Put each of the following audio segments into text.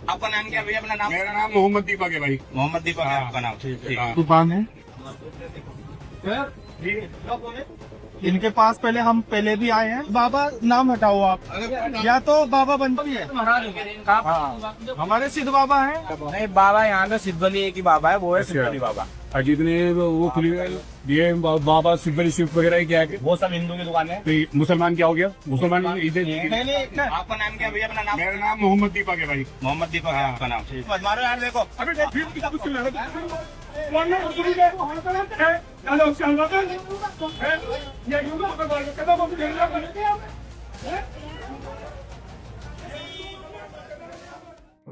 आपका नाम क्या भैया? अपना नाम? मेरा नाम मोहम्मद दीपक है भाई। मोहम्मद दीपक है आपका नाम? ठीक। दुकान है इनके पास। पहले भी आए हैं। बाबा नाम हटाओ आप, या तो बाबा बनती है। हाँ, हमारे सिद्ध बाबा हैं। नहीं बाबा यहाँ पे सिद्धवली एक ही बाबा है, वो है सिद्धवली बाबा। और जितने वो खुली ये बाबा सिद्धवली शिव वगैरह क्या है, वो सब हिंदू की दुकान है। तो मुसलमान क्या हो गया? मुसलमान इधर। आपका नाम क्या भैया? अपना नाम? मेरा नाम मोहम्मद दीपक है भाई। मोहम्मद दीपक है आपका नाम? ठीक। मारो यार, देखो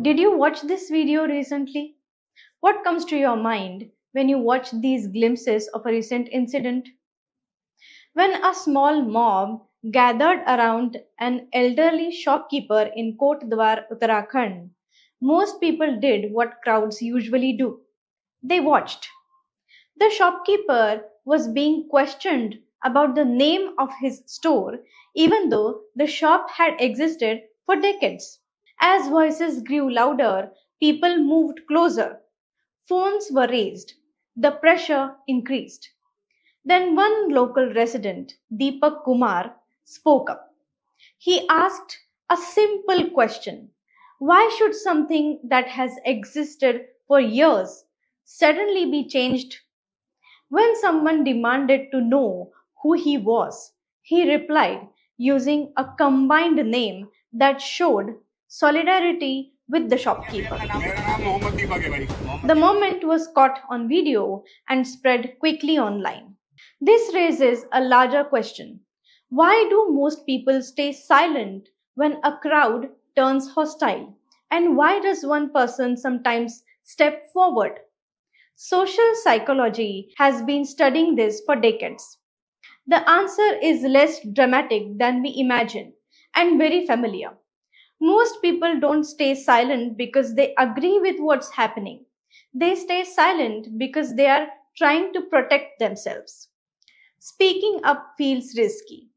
Did you watch this video recently? What comes to your mind when you watch these glimpses of a recent incident? When a small mob gathered around an elderly shopkeeper in Kotdwar, Uttarakhand, most people did what crowds usually do. They watched. The shopkeeper was being questioned about the name of his store, even though the shop had existed for decades. As voices grew louder, people moved closer. Phones were raised. The pressure increased. Then one local resident, Deepak Kumar, spoke up. He asked a simple question: why should something that has existed for years suddenly be changed? When someone demanded to know who he was, he replied using a combined name that showed solidarity with the shopkeeper. मेरा नाम मोहम्मद दीपक है भाई। The moment was caught on video and spread quickly online. This raises a larger question. Why do most people stay silent when a crowd turns hostile? And why does one person sometimes step forward? Social psychology has been studying this for decades. The answer is less dramatic than we imagine and very familiar. Most people don't stay silent because they agree with what's happening. They stay silent because they are trying to protect themselves. Speaking up feels risky.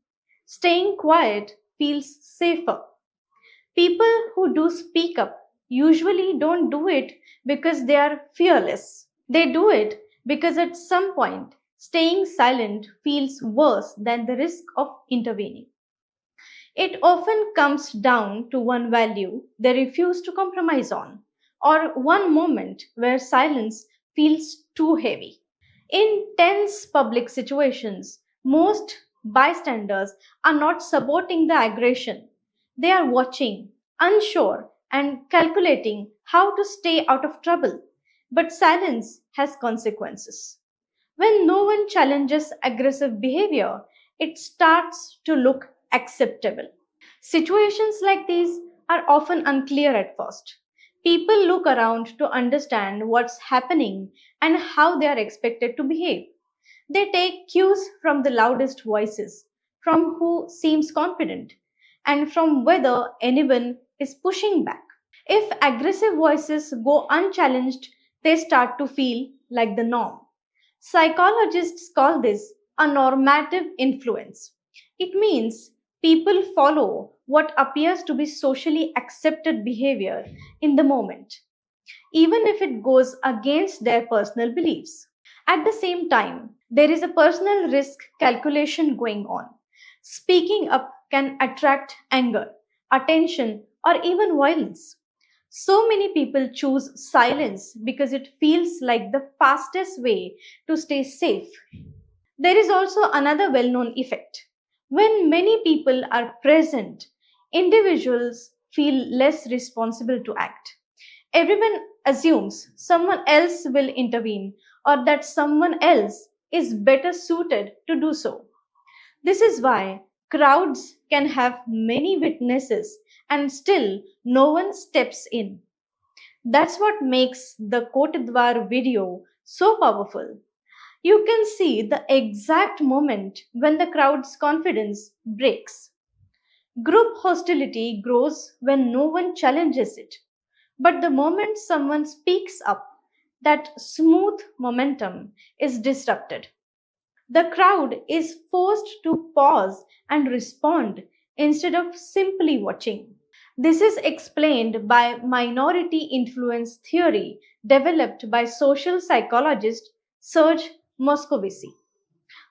Staying quiet feels safer. People who do speak up usually don't do it because they are fearless. They do it because at some point, staying silent feels worse than the risk of intervening. It often comes down to one value they refuse to compromise on, or one moment where silence feels too heavy. In tense public situations, most bystanders are not supporting the aggression. They are watching, unsure, and calculating how to stay out of trouble. But silence has consequences. When no one challenges aggressive behavior, it starts to look acceptable. Situations like these are often unclear at first. People look around to understand what's happening and how they are expected to behave. They take cues from the loudest voices, from who seems confident, and from whether anyone is pushing back. If aggressive voices go unchallenged, they start to feel like the norm. Psychologists call this a normative influence. It means people follow what appears to be socially accepted behavior in the moment, even if it goes against their personal beliefs. At the same time, there is a personal risk calculation going on. Speaking up can attract anger, attention, or even violence. So many people choose silence because it feels like the fastest way to stay safe. There is also another well known effect. When many people are present, individuals feel less responsible to act. Everyone assumes someone else will intervene or that someone else is better suited to do so. This is why crowds can have many witnesses and still no one steps in. That's what makes the Kotdwar video so powerful. You can see the exact moment when the crowd's confidence breaks. Group hostility grows when no one challenges it. But the moment someone speaks up, that smooth momentum is disrupted. The crowd is forced to pause and respond instead of simply watching. This is explained by minority influence theory developed by social psychologist Serge Moscovici.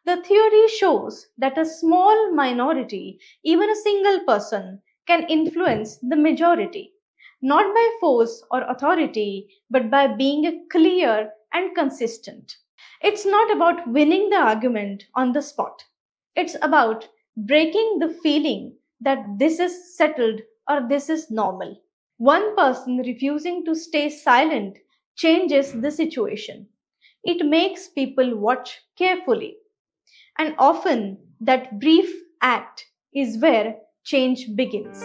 The theory shows that a small minority, even a single person, can influence the majority, not by force or authority, but by being clear and consistent. It's not about winning the argument on the spot. It's about breaking the feeling that this is settled or this is normal. One person refusing to stay silent changes the situation. It makes people watch carefully. And often that brief act is where change begins.